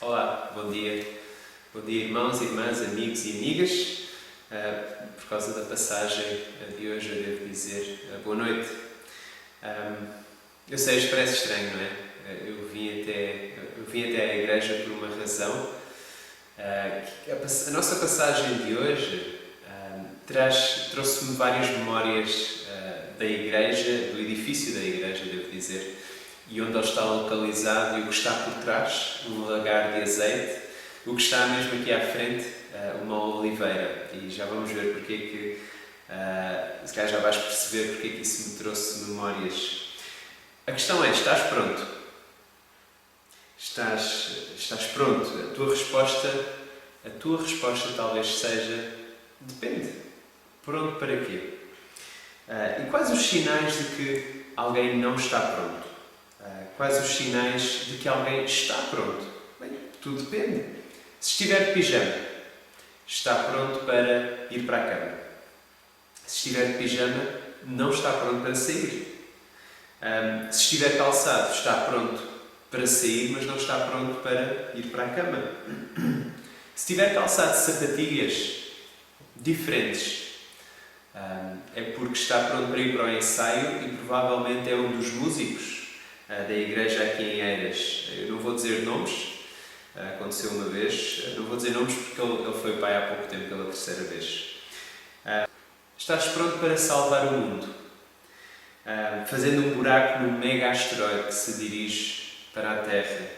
Olá, bom dia. Bom dia, irmãos, irmãs, amigos e amigas. Por causa da passagem de hoje, eu devo dizer boa noite. Eu sei, isto parece estranho, não é? Eu vim até à igreja por uma razão. A nossa passagem de hoje trouxe-me várias memórias da igreja, do edifício da igreja, devo dizer, e onde ele está localizado e o que está por trás, um lagar de azeite, o que está mesmo aqui à frente, uma oliveira. E já vamos ver porque que, se calhar já vais perceber porque que isso me trouxe memórias. A questão é, estás pronto? Estás pronto? A tua resposta talvez seja, depende. Pronto para quê? E quais os sinais de que alguém não está pronto? Quais os sinais de que alguém está pronto? Bem, tudo depende. Se estiver de pijama, está pronto para ir para a cama. Se estiver de pijama, não está pronto para sair. Se estiver calçado, está pronto para sair, mas não está pronto para ir para a cama. Se estiver calçado de sapatilhas diferentes, é porque está pronto para ir para o ensaio e provavelmente é um dos músicos da igreja aqui em Eiras. Eu não vou dizer nomes, aconteceu uma vez, não vou dizer nomes porque ele foi pai há pouco tempo, pela terceira vez. Estás pronto para salvar o mundo, fazendo um buraco num mega asteroide que se dirige para a Terra,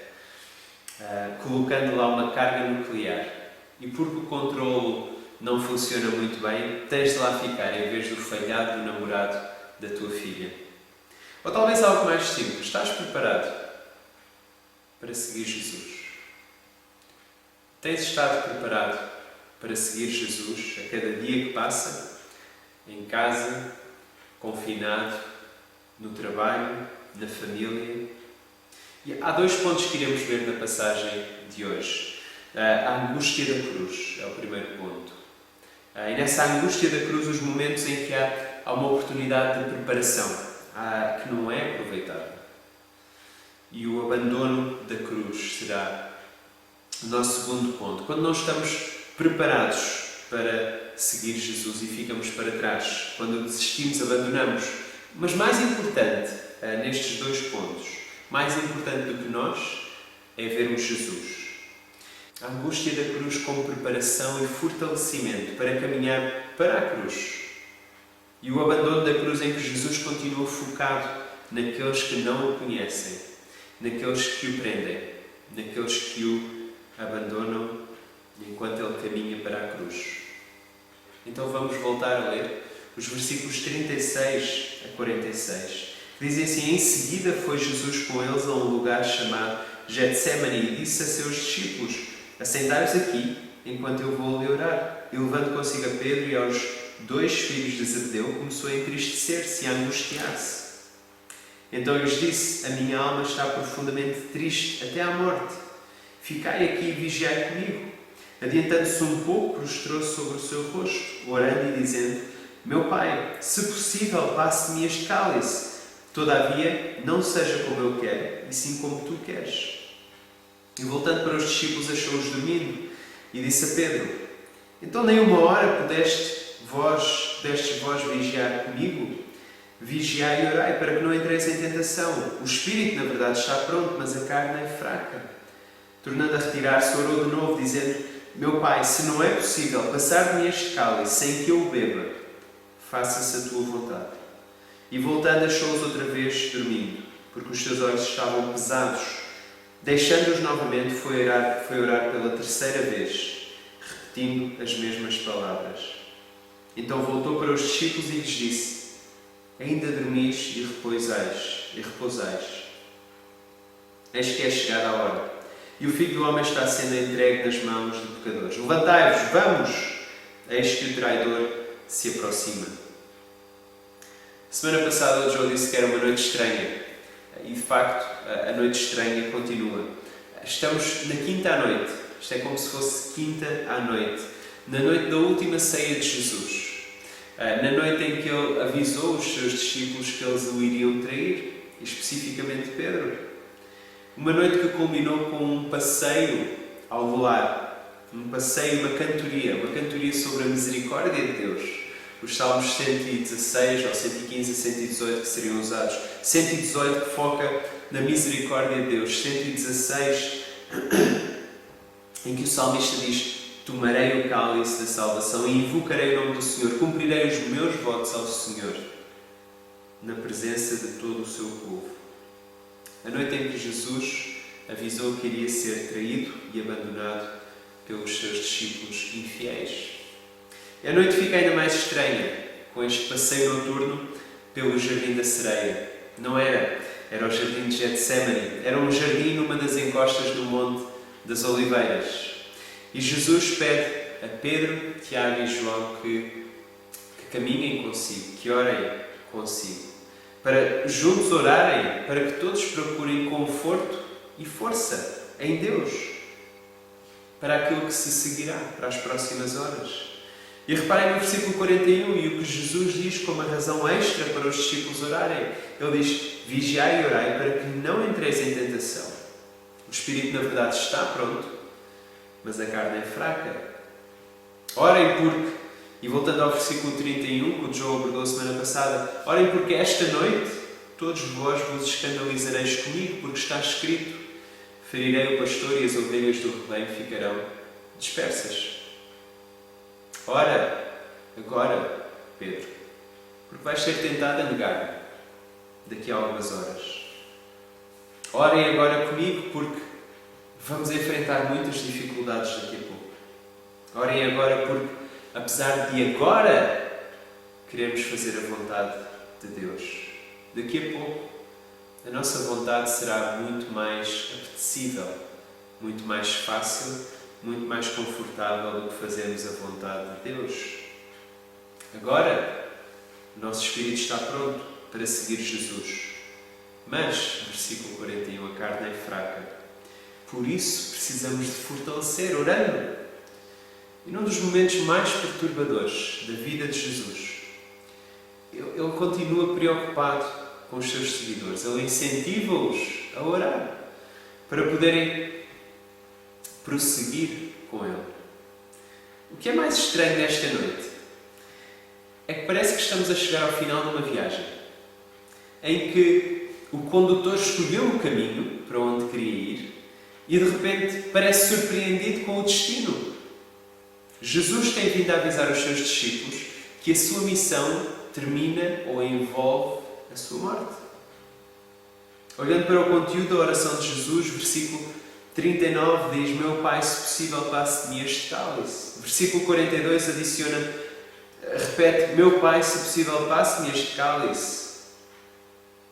colocando lá uma carga nuclear, e porque o controlo não funciona muito bem, tens de lá ficar em vez do falhado do namorado da tua filha. Ou talvez algo mais simples. Estás preparado para seguir Jesus? Tens estado preparado para seguir Jesus a cada dia que passa? Em casa, confinado, no trabalho, na família? E há dois pontos que iremos ver na passagem de hoje. A angústia da cruz é o primeiro ponto. E nessa angústia da cruz, os momentos em que há uma oportunidade de preparação que não é aproveitada. E o abandono da cruz será o nosso segundo ponto. Quando não estamos preparados para seguir Jesus e ficamos para trás, quando desistimos, abandonamos. Mas mais importante, nestes dois pontos, mais importante do que nós, é vermos Jesus. A angústia da cruz como preparação e fortalecimento para caminhar para a cruz. E o abandono da cruz em que Jesus continua focado naqueles que não o conhecem, naqueles que o prendem, naqueles que o abandonam enquanto ele caminha para a cruz. Então vamos voltar a ler os versículos 36 a 46. Dizem assim: em seguida foi Jesus com eles a um lugar chamado Getsémani e disse a seus discípulos: assentai-vos aqui enquanto eu vou ali orar. E levando consigo a Pedro e aos 2 filhos de Zebedeu, começou a entristecer-se e a angustiar-se. Então lhes disse: a minha alma está profundamente triste até à morte. Ficai aqui e vigiai comigo. Adiantando-se um pouco, prostrou-se sobre o seu rosto, orando e dizendo: meu Pai, se possível, passe-me este cálice. Todavia, não seja como eu quero, e sim como tu queres. E voltando para os discípulos, achou-os dormindo, e disse a Pedro: então nem uma hora destes vós vigiar comigo? Vigiai e orai para que não entreis em tentação. O espírito, na verdade, está pronto, mas a carne é fraca. Tornando a retirar-se, orou de novo, dizendo: meu Pai, se não é possível passar-me este cálice sem que eu o beba, faça-se a tua vontade. E voltando, achou-os outra vez dormindo, porque os seus olhos estavam pesados. Deixando-os novamente, foi orar pela terceira vez, repetindo as mesmas palavras. Então voltou para os discípulos e lhes disse: ainda dormis e repousais. Eis que é chegada a hora, e o Filho do Homem está sendo entregue nas mãos de pecadores. Levantai-vos, vamos! Eis que o traidor se aproxima. Semana passada o Joe disse que era uma noite estranha. E de facto, a noite estranha continua. Estamos na quinta à noite. Isto é como se fosse quinta à noite. Na noite da última ceia de Jesus. Na noite em que ele avisou os seus discípulos que eles o iriam trair. Especificamente Pedro. Uma noite que culminou com um passeio ao voar, um passeio, uma cantoria sobre a misericórdia de Deus. Os Salmos 116 ou 115 a 118 que seriam usados. 118 que foca na misericórdia de Deus. 116 em que o salmista diz: tomarei o cálice da salvação e invocarei o nome do Senhor. Cumprirei os meus votos ao Senhor na presença de todo o seu povo. A noite em que Jesus avisou que iria ser traído e abandonado pelos seus discípulos infiéis. E a noite fica ainda mais estranha, com este passeio noturno pelo Jardim da Sereia. Não era o Jardim de Getsemane, era um jardim numa das encostas do Monte das Oliveiras. E Jesus pede a Pedro, Tiago e João que caminhem consigo, que orem consigo, para juntos orarem, para que todos procurem conforto e força em Deus, para aquilo que se seguirá, para as próximas horas. E reparem no versículo 41 e o que Jesus diz como a razão extra para os discípulos orarem. Ele diz: vigiai e orai para que não entreis em tentação. O espírito, na verdade, está pronto, mas a carne é fraca. Orem porque, e voltando ao versículo 31, que o João abordou semana passada, orem porque esta noite todos vos escandalizareis comigo, porque está escrito: ferirei o pastor e as ovelhas do rebanho ficarão dispersas. Ora, agora, Pedro, porque vais ser tentado a negar-me daqui a algumas horas. Orem agora comigo, porque vamos enfrentar muitas dificuldades daqui a pouco. Orem agora porque, apesar de agora queremos fazer a vontade de Deus, daqui a pouco a nossa vontade será muito mais apetecível, muito mais fácil, muito mais confortável do que fazermos a vontade de Deus. Agora, o nosso espírito está pronto para seguir Jesus. Mas, versículo 41, a carne é fraca. Por isso, precisamos de fortalecer, orando. E num dos momentos mais perturbadores da vida de Jesus, ele continua preocupado com os seus seguidores. Ele incentiva-os a orar para poderem prosseguir com ele. O que é mais estranho nesta noite é que parece que estamos a chegar ao final de uma viagem em que o condutor escolheu o caminho para onde queria ir e de repente parece surpreendido com o destino. Jesus tem vindo a avisar os seus discípulos que a sua missão termina ou envolve a sua morte. Olhando para o conteúdo da oração de Jesus, versículo 39 diz: meu Pai, se possível, passe de mim este cálice. Versículo 42 repete: meu Pai, se possível, passe-me este cálice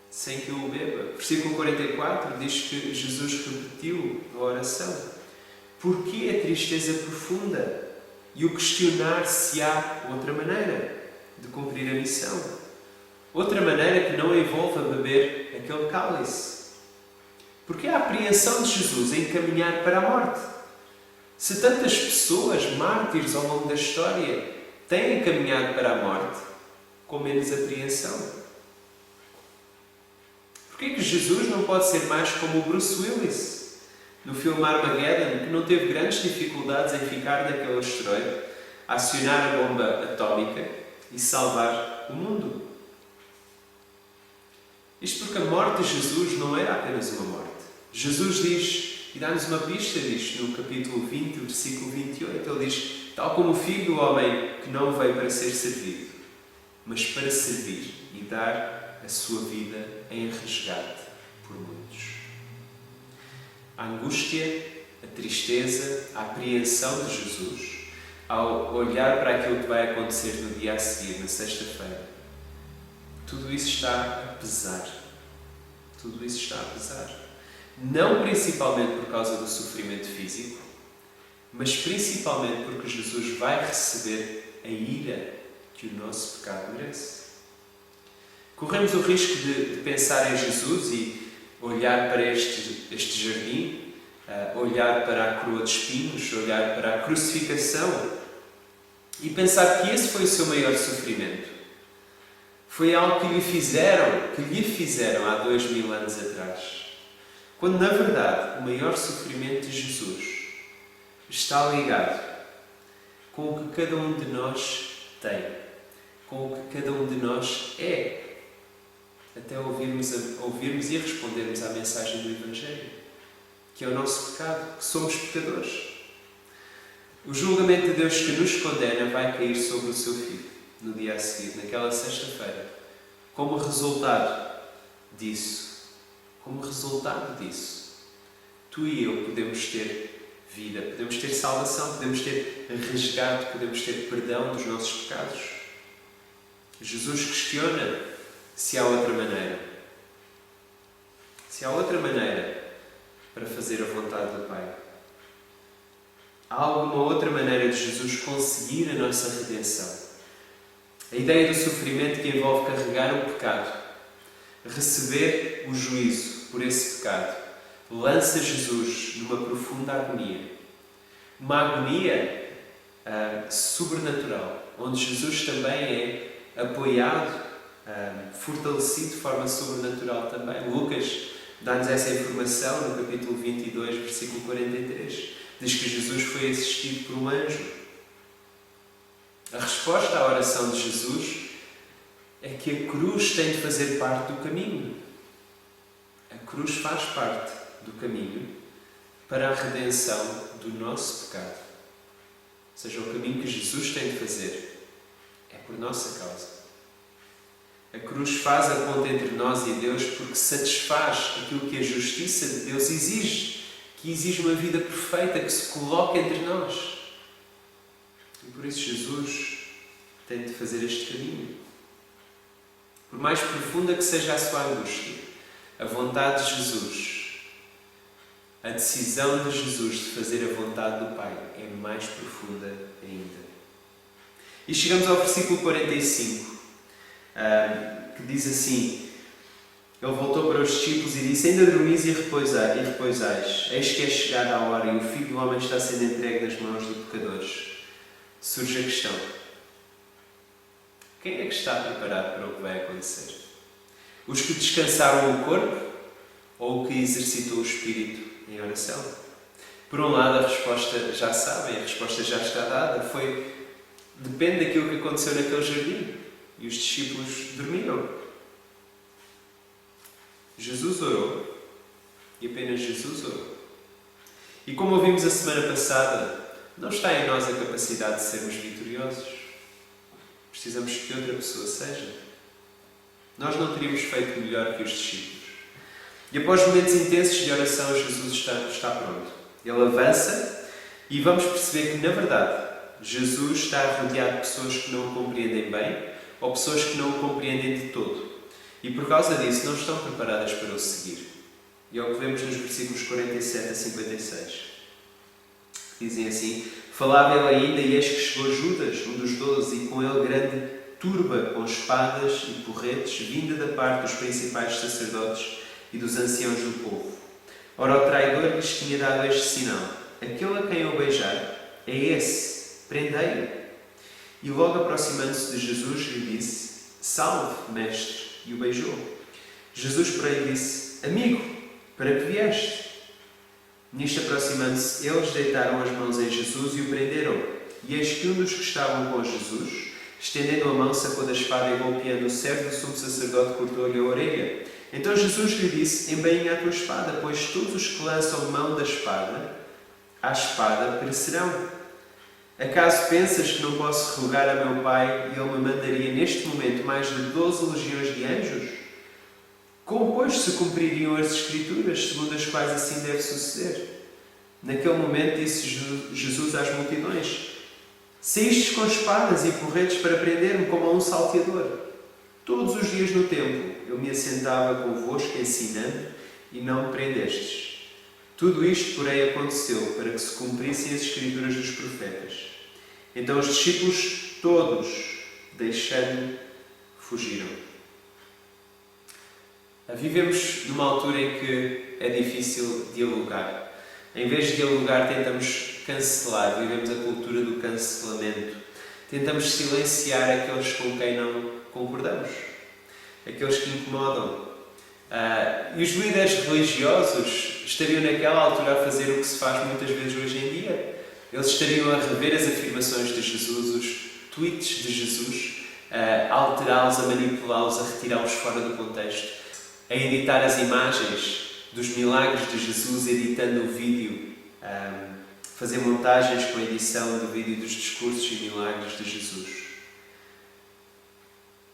sem que eu o beba. Versículo 44 diz que Jesus repetiu a oração. Porquê a tristeza profunda e o questionar se há outra maneira de cumprir a missão? Outra maneira que não envolva beber aquele cálice? Porque a apreensão de Jesus em caminhar para a morte. Se tantas pessoas, mártires ao longo da história, têm caminhado para a morte com menos apreensão, porquê que Jesus não pode ser mais como o Bruce Willis no filme Armageddon, que não teve grandes dificuldades em ficar naquele asteroide, acionar a bomba atómica e salvar o mundo? Isto porque a morte de Jesus não era apenas uma morte. Jesus diz, e dá-nos uma pista disto no capítulo 20, versículo 28, ele diz: tal como o Filho do Homem que não veio para ser servido, mas para servir e dar a sua vida em resgate por muitos. A angústia, a tristeza, a apreensão de Jesus ao olhar para aquilo que vai acontecer no dia a seguir, na sexta-feira, tudo isso está a pesar. Tudo isso está a pesar. Não principalmente por causa do sofrimento físico, mas principalmente porque Jesus vai receber a ira que o nosso pecado merece. Corremos o risco de pensar em Jesus e olhar para este jardim, olhar para a coroa de espinhos, olhar para a crucificação e pensar que esse foi o seu maior sofrimento. Foi algo que lhe fizeram há 2000 anos atrás. Quando, na verdade, o maior sofrimento de Jesus está ligado com o que cada um de nós tem, com o que cada um de nós é, até ouvirmos e respondermos à mensagem do Evangelho, que é o nosso pecado, que somos pecadores. O julgamento de Deus que nos condena vai cair sobre o seu Filho no dia a seguir, naquela sexta-feira. Como resultado disso, tu e eu podemos ter vida, podemos ter salvação, podemos ter resgate, podemos ter perdão dos nossos pecados. Jesus questiona se há outra maneira. Se há outra maneira para fazer a vontade do Pai. Há alguma outra maneira de Jesus conseguir a nossa redenção? A ideia do sofrimento que envolve carregar o pecado, receber o juízo por esse pecado, lança Jesus numa profunda agonia. Uma agonia sobrenatural, onde Jesus também é apoiado, fortalecido de forma sobrenatural também. Lucas dá-nos essa informação no capítulo 22, versículo 43. Diz que Jesus foi assistido por um anjo. A resposta à oração de Jesus é que a cruz tem de fazer parte do caminho. A cruz faz parte do caminho para a redenção do nosso pecado. Ou seja, o caminho que Jesus tem de fazer é por nossa causa. A cruz faz a ponte entre nós e Deus porque satisfaz aquilo que a justiça de Deus exige, que exige uma vida perfeita que se coloca entre nós. E por isso Jesus tem de fazer este caminho. Por mais profunda que seja a sua angústia, a vontade de Jesus, a decisão de Jesus de fazer a vontade do Pai é mais profunda ainda. E chegamos ao versículo 45, que diz assim: Ele voltou para os discípulos e disse: Ainda dormis e repousais. Eis que é chegada a hora e o Filho do Homem está sendo entregue nas mãos de pecadores. Surge a questão: quem é que está preparado para o que vai acontecer? Os que descansaram o corpo ou o que exercitou o espírito em oração? Por um lado, a resposta já sabem, a resposta já está dada. Depende daquilo que aconteceu naquele jardim. E os discípulos dormiram. Jesus orou. E apenas Jesus orou. E como ouvimos a semana passada, não está em nós a capacidade de sermos vitoriosos. Precisamos que outra pessoa seja. Nós não teríamos feito melhor que os discípulos. E após momentos intensos de oração, Jesus está pronto. Ele avança e vamos perceber que, na verdade, Jesus está rodeado de pessoas que não o compreendem bem ou pessoas que não o compreendem de todo. E por causa disso não estão preparadas para o seguir. E é o que vemos nos versículos 47 a 56. Que dizem assim: Falava ele ainda e eis que chegou Judas, um dos 12, e com ele grande turba com espadas e porretes, vinda da parte dos principais sacerdotes e dos anciãos do povo. Ora, o traidor lhes tinha dado este sinal: aquele a quem eu beijar é esse, prendei-o. E logo aproximando-se de Jesus, lhe disse: Salve, mestre, e o beijou. Jesus, porém, disse: Amigo, para que vieste? Nisto, aproximando-se, eles deitaram as mãos em Jesus e o prenderam. E eis que um dos que estavam com Jesus, estendendo a mão, sacou da espada e golpeando o servo do sumo sacerdote, cortou-lhe a orelha. Então Jesus lhe disse: Embainha a tua espada, pois todos os que lançam mão da espada, à espada perecerão. Acaso pensas que não posso rogar a meu Pai e Ele me mandaria neste momento mais de 12 legiões de anjos? Como, pois, se cumpririam as Escrituras, segundo as quais assim deve suceder? Naquele momento disse Jesus às multidões: Saístes com espadas e porretes para prender-me como a um salteador. Todos os dias no templo eu me assentava convosco ensinando e não me prendestes. Tudo isto, porém, aconteceu para que se cumprissem as Escrituras dos profetas. Então os discípulos todos, deixando-me, fugiram. Vivemos numa altura em que é difícil dialogar. Em vez de dialogar, tentamos cancelar. Vivemos a cultura do cancelamento. Tentamos silenciar aqueles com quem não concordamos. Aqueles que incomodam. E os líderes religiosos estariam naquela altura a fazer o que se faz muitas vezes hoje em dia. Eles estariam a rever as afirmações de Jesus, os tweets de Jesus, a alterá-los, a manipulá-los, a retirá-los fora do contexto, a editar as imagens dos milagres de Jesus, editando o vídeo, fazer montagens com a edição do vídeo dos discursos e milagres de Jesus.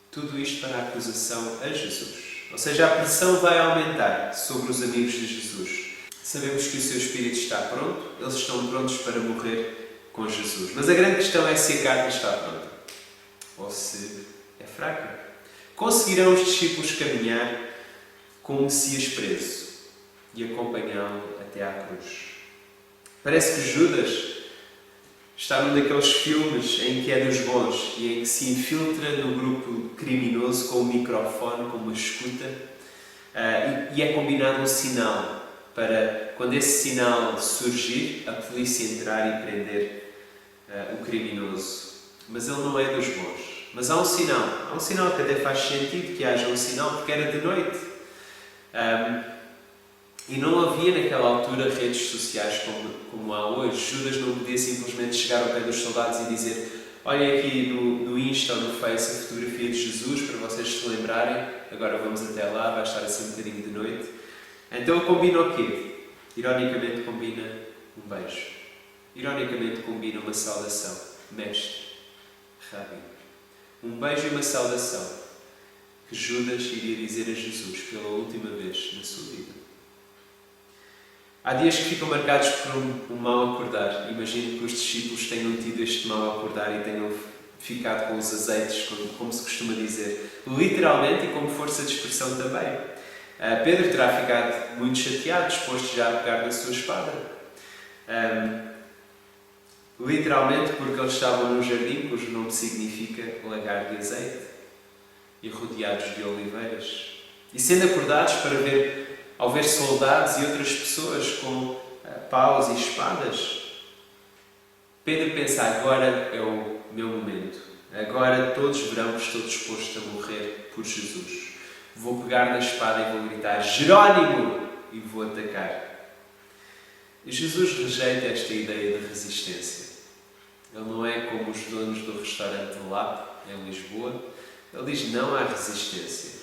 Tudo isto para a acusação a Jesus. Ou seja, a pressão vai aumentar sobre os amigos de Jesus. Sabemos que o seu espírito está pronto, eles estão prontos para morrer com Jesus. Mas a grande questão é se a carne está pronta ou se é fraca. Conseguirão os discípulos caminhar com o Messias preso e acompanhá-lo até à cruz? Parece que Judas está num daqueles filmes em que é dos bons e em que se infiltra no grupo criminoso com um microfone, com uma escuta, e é combinado um sinal para, quando esse sinal surgir, a polícia entrar e prender o criminoso. Mas ele não é dos bons. Mas há um sinal que até faz sentido que haja um sinal, porque era de noite. E não havia naquela altura redes sociais como há hoje. Judas não podia simplesmente chegar ao pé dos soldados e dizer: olhem aqui no Insta ou no Face a fotografia de Jesus para vocês se lembrarem, agora vamos até lá, vai estar assim um bocadinho de noite. Então ele combina o quê? Ironicamente combina um beijo. Ironicamente combina uma saudação. Mestre, Rabi. Um beijo e uma saudação que Judas iria dizer a Jesus pela última vez na sua vida. Há dias que ficam marcados por um mau acordar. Imagino que os discípulos tenham tido este mau acordar e tenham ficado com os azeites, como se costuma dizer, literalmente e como força de expressão também. Pedro terá ficado muito chateado, disposto já a pegar na sua espada. Literalmente porque eles estavam num jardim cujo nome significa lagar de azeite e rodeados de oliveiras. E sendo acordados para ao ver soldados e outras pessoas com paus e espadas, Pedro pensa: agora é o meu momento. Agora todos verão que estou disposto a morrer por Jesus. Vou pegar na espada e vou gritar: Jerónimo! E vou atacar. E Jesus rejeita esta ideia de resistência. Ele não é como os donos do restaurante de lá, em Lisboa. Ele diz: não há resistência.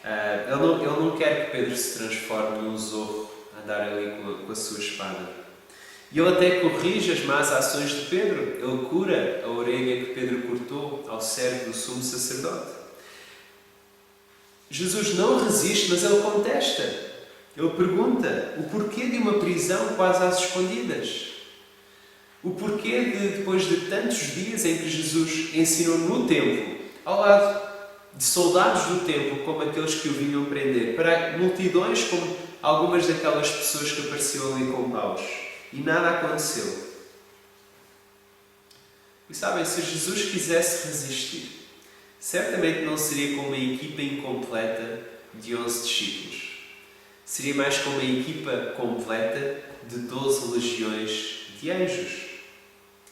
Ele não quer que Pedro se transforme num zorro a andar ali com a sua espada. E ele até corrige as más ações de Pedro. Ele cura a orelha que Pedro cortou ao servo do sumo sacerdote. Jesus não resiste, mas ele contesta. Ele pergunta o porquê de uma prisão quase às escondidas. O porquê depois de tantos dias em que Jesus ensinou no templo, ao lado de soldados do templo, como aqueles que o vinham prender, para multidões como algumas daquelas pessoas que apareciam ali com paus. E nada aconteceu. E sabem, se Jesus quisesse resistir, certamente não seria com uma equipa incompleta de 11 discípulos. Seria mais com uma equipa completa de 12 legiões de anjos.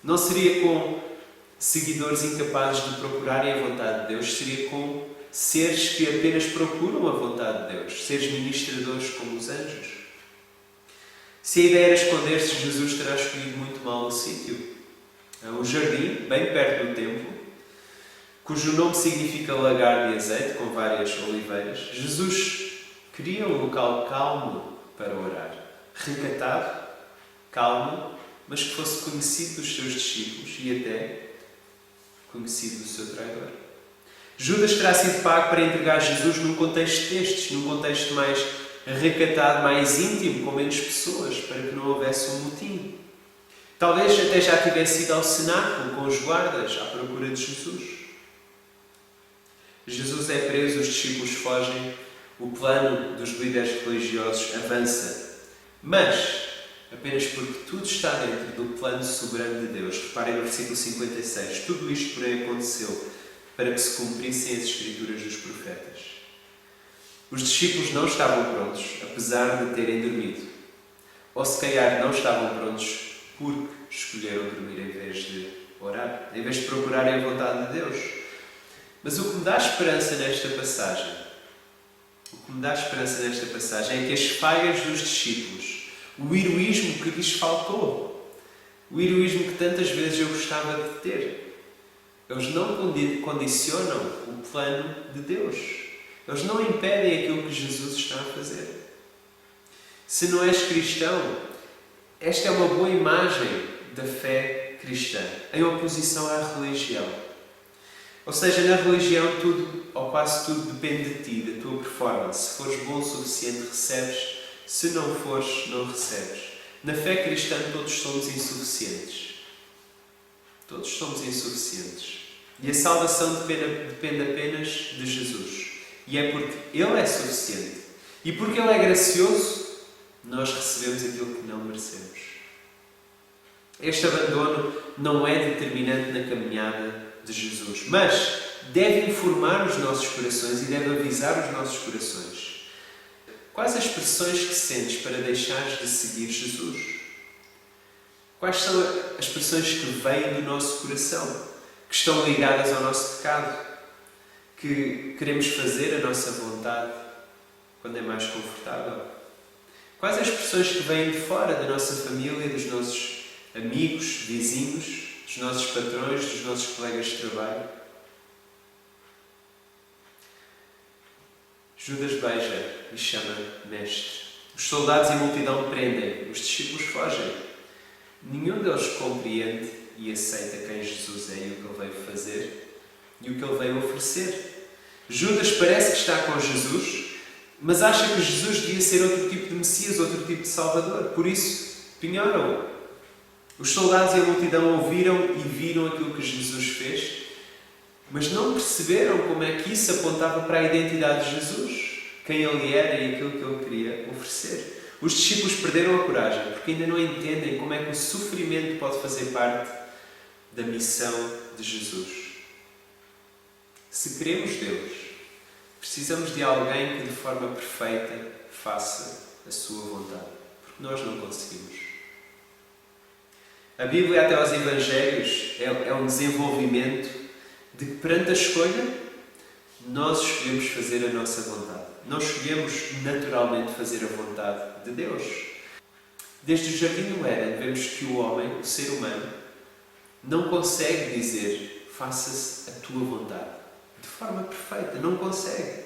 Não seria com seguidores incapazes de procurarem a vontade de Deus, seria com seres que apenas procuram a vontade de Deus, seres ministradores como os anjos. Se a ideia era esconder-se, Jesus terá escolhido muito mal o sítio. Um jardim, bem perto do templo, cujo nome significa lagar de azeite, com várias oliveiras. Jesus queria um local calmo para orar. Recatado, calmo, mas que fosse conhecido dos seus discípulos e até conhecido do seu traidor. Judas terá sido pago para entregar Jesus num contexto destes, num contexto mais recatado, mais íntimo, com menos pessoas, para que não houvesse um motim. Talvez até já tivesse ido ao cenáculo com os guardas à procura de Jesus. Jesus é preso, os discípulos fogem, o plano dos líderes religiosos avança. Mas apenas porque tudo está dentro do plano soberano de Deus. Reparem no versículo 56. Tudo isto, porém, aconteceu para que se cumprissem as Escrituras dos profetas. Os discípulos não estavam prontos, apesar de terem dormido. Ou se calhar não estavam prontos porque escolheram dormir em vez de orar, em vez de procurarem a vontade de Deus. Mas o que me dá esperança nesta passagem, é que as falhas dos discípulos, o heroísmo que lhes faltou, O heroísmo que tantas vezes eu gostava de ter. Eles não condicionam o plano de Deus. Eles não impedem aquilo que Jesus está a fazer. Se não és cristão, esta é uma boa imagem da fé cristã, em oposição à religião. Ou seja, na religião tudo, ou quase tudo, depende de ti, da tua performance. Se fores bom o suficiente, recebes. Se não fores, não recebes. Na fé cristã todos somos insuficientes. Todos somos insuficientes. E a salvação depende apenas de Jesus. E é porque Ele é suficiente. E porque Ele é gracioso, nós recebemos aquilo que não merecemos. Este abandono não é determinante na caminhada de Jesus, mas deve informar os nossos corações e deve avisar os nossos corações. Quais as pressões que sentes para deixares de seguir Jesus? Quais são as pressões que vêm do nosso coração, que estão ligadas ao nosso pecado, que queremos fazer a nossa vontade quando é mais confortável? Quais as pressões que vêm de fora da nossa família, dos nossos amigos, vizinhos, dos nossos patrões, dos nossos colegas de trabalho? Judas beija e chama mestre. Os soldados e a multidão prendem, os discípulos fogem. Nenhum deles compreende e aceita quem Jesus é e o que Ele veio fazer e o que Ele veio oferecer. Judas parece que está com Jesus, mas acha que Jesus devia ser outro tipo de Messias, outro tipo de Salvador. Por isso, pinhoram-o. Os soldados e a multidão ouviram e viram aquilo que Jesus fez, mas não perceberam como é que isso apontava para a identidade de Jesus, quem Ele era e aquilo que Ele queria oferecer. Os discípulos perderam a coragem, porque ainda não entendem como é que o sofrimento pode fazer parte da missão de Jesus. Se queremos Deus, precisamos de alguém que de forma perfeita faça a sua vontade, porque nós não conseguimos. A Bíblia, até aos Evangelhos, é um desenvolvimento de que perante a escolha, nós escolhemos fazer a nossa vontade. Nós escolhemos naturalmente fazer a vontade de Deus. Desde o Jardim do Éden, vemos que o homem, o ser humano, não consegue dizer faça-se a tua vontade de forma perfeita. Não consegue.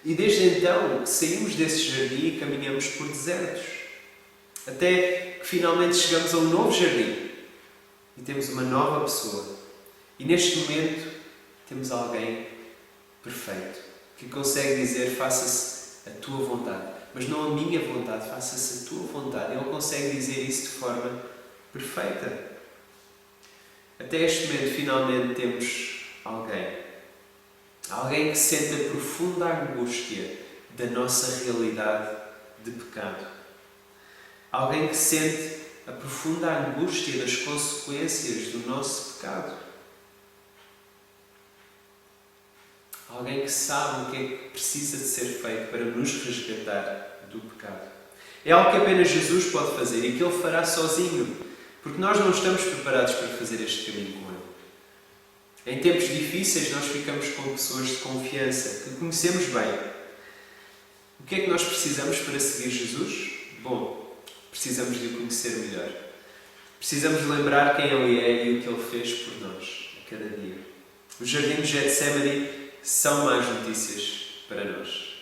E desde então saímos desse jardim e caminhamos por desertos. Até que finalmente chegamos a um novo jardim e temos uma nova pessoa. E neste momento temos alguém perfeito que consegue dizer faça-se a tua vontade. Mas não a minha vontade, faça-se a tua vontade. Ele consegue dizer isso de forma perfeita. Até este momento finalmente temos alguém que sente a profunda angústia da nossa realidade de pecado. Alguém que sente a profunda angústia das consequências do nosso pecado. Alguém que sabe o que é que precisa de ser feito para nos resgatar do pecado. É algo que apenas Jesus pode fazer e que Ele fará sozinho, porque nós não estamos preparados para fazer este caminho com Ele. Em tempos difíceis nós ficamos com pessoas de confiança, que conhecemos bem. O que é que nós precisamos para seguir Jesus? Bom, precisamos de o conhecer melhor. Precisamos de lembrar quem Ele é e o que Ele fez por nós, a cada dia. Os jardins de Getsemane são más notícias para nós.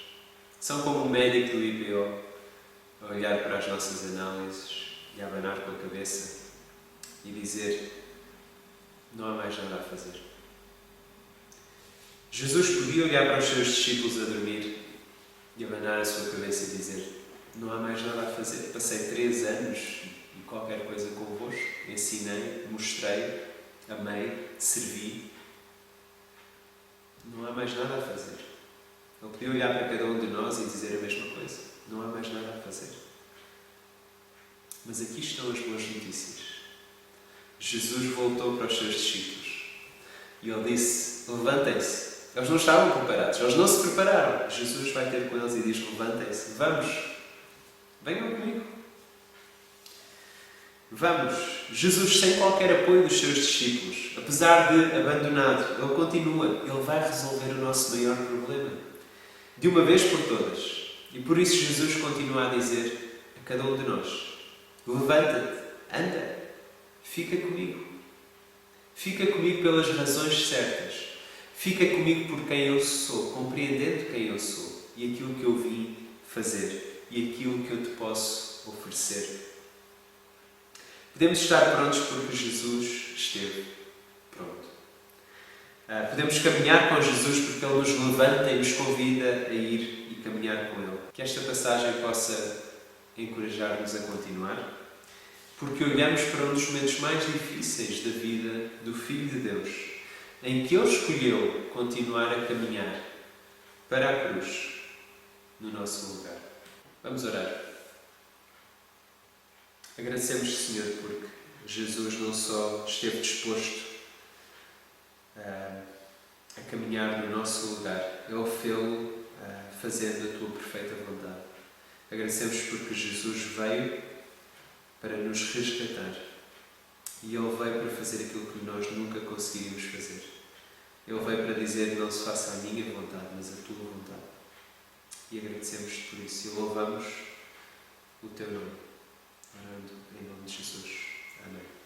São como um médico do IPO a olhar para as nossas análises e a abanar com a cabeça e dizer não há mais nada a fazer. Jesus podia olhar para os seus discípulos a dormir e abanar a sua cabeça e dizer não há mais nada a fazer. Passei 3 anos e qualquer coisa convosco. Ensinei, mostrei, amei, servi. Não há mais nada a fazer. Ele podia olhar para cada um de nós e dizer a mesma coisa. Não há mais nada a fazer. Mas aqui estão as boas notícias. Jesus voltou para os seus discípulos. E Ele disse, levantem-se. Eles não estavam preparados. Eles não se prepararam. Jesus vai ter com eles e diz, levantem-se. Vamos. Venham comigo. Vamos. Jesus, sem qualquer apoio dos seus discípulos, apesar de abandonado, Ele continua. Ele vai resolver o nosso maior problema. De uma vez por todas. E por isso Jesus continua a dizer a cada um de nós, levanta-te, anda. fica comigo. Fica comigo pelas razões certas. Fica comigo por quem eu sou, compreendendo quem eu sou e aquilo que eu vim fazer e aquilo que eu te posso oferecer. Podemos estar prontos porque Jesus esteve pronto. Podemos caminhar com Jesus porque Ele nos levanta e nos convida a ir e caminhar com Ele. Que esta passagem possa encorajar-nos a continuar, porque olhamos para um dos momentos mais difíceis da vida do Filho de Deus, em que Ele escolheu continuar a caminhar para a cruz, no nosso lugar. Vamos orar. Agradecemos, Senhor, porque Jesus não só esteve disposto a caminhar no nosso lugar, Ele fê-lo fazendo a Tua perfeita vontade. Agradecemos porque Jesus veio para nos resgatar e Ele veio para fazer aquilo que nós nunca conseguiríamos fazer. Ele veio para dizer: não se faça a minha vontade, mas a Tua vontade. E agradecemos por isso e louvamos o Teu nome, orando em nome de Jesus. Amém.